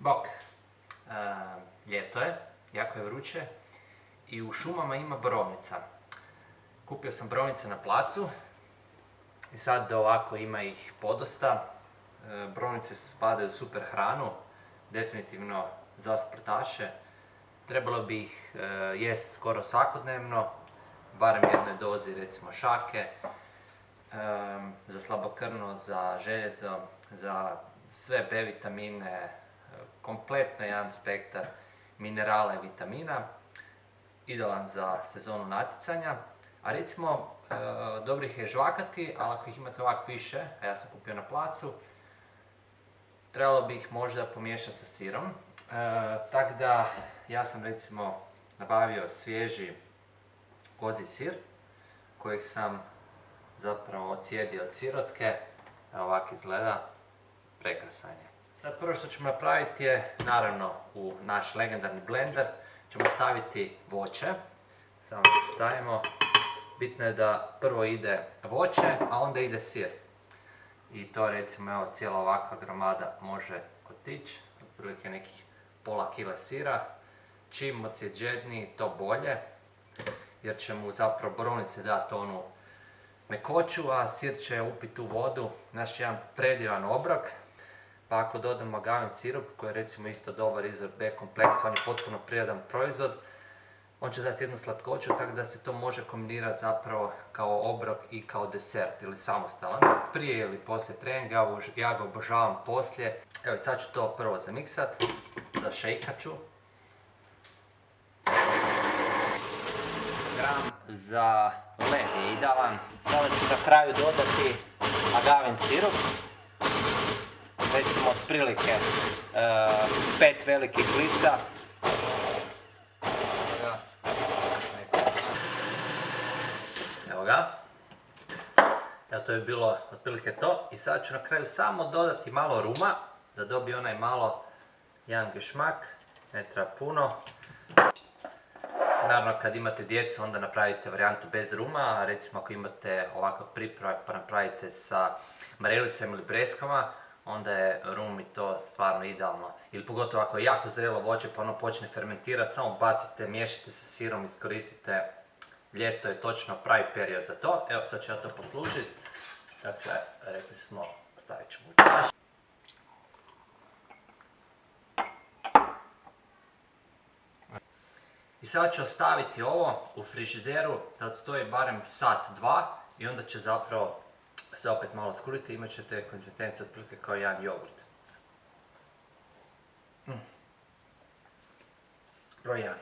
Bok, ljeto je, jako je vruće i u šumama ima borovnica. Kupio sam borovnice na placu i sad ovako ima ih podosta. Borovnice spadaju u super hranu, definitivno za sportaše. Trebalo bi ih jest skoro svakodnevno, barem jednoj dozi recimo šake, za slabokrvno, za željezo, za sve B vitamine, kompletno jedan spektar minerala i vitamina, idealan za sezonu natjecanja. A recimo, dobro ih je žvakati, ali ako ih imate ovak više, a ja sam kupio na placu, trebalo bi ih možda pomiješati sa sirom. Tako da, ja sam recimo nabavio svježi kozji sir, kojeg sam zapravo ocijedio od sirotke. Ovak izgleda, prekrasan je. Sad prvo što ćemo napraviti je, naravno, u naš legendarni blender ćemo staviti voće. Samo stavimo. Bitno je da prvo ide voće, a onda ide sir. I to recimo, evo, cijela ovakva gromada može otići, otprilike nekih pola kile sira. Čim odsjeđeniji, to bolje, jer će mu zapravo borovnice dati onu mekoću, a sir će upiti u vodu, naš jedan predivan obrok. Pa ako dodamo agavin sirup, koji je recimo isto dobar izvor B kompleksa, on je potpuno prirodan proizvod, on će dati jednu slatkoću, tako da se to može kombinirati zapravo kao obrok i kao desert ili samostalan. Prije ili poslije treninga, ja ga obožavam poslije. Evo, sad ću to prvo zamiksat, zašejkat ću. Gram za led je idealan. Sada ću na kraju dodati agavin sirup. Recimo otprilike 5 velikih žlica. Evo ga. Evo, to je bilo otprilike to. I sada ću na kraju samo dodati malo ruma, da dobije onaj malo jedan gešmak, ne treba puno. Naravno, kad imate djecu, onda napravite varijantu bez ruma, a recimo ako imate ovakav pripravak pa napravite sa marelicama ili breskvama, onda je rum i to stvarno idealno. Ili pogotovo ako je jako zrelo voće pa ono počne fermentirati, samo bacite, miješajte sa sirom, iskoristite. Ljeto je točno pravi period za to. Evo, sad ću ja to poslužiti. Dakle, rekli smo, stavit ćemo u čaš. I sad ću ostaviti ovo u frižideru da odstoji barem sat, dva i onda će zapravo se opet malo skuriti i imat ćete konzistenciju otprilike kao jedan jogurt. Broj 1.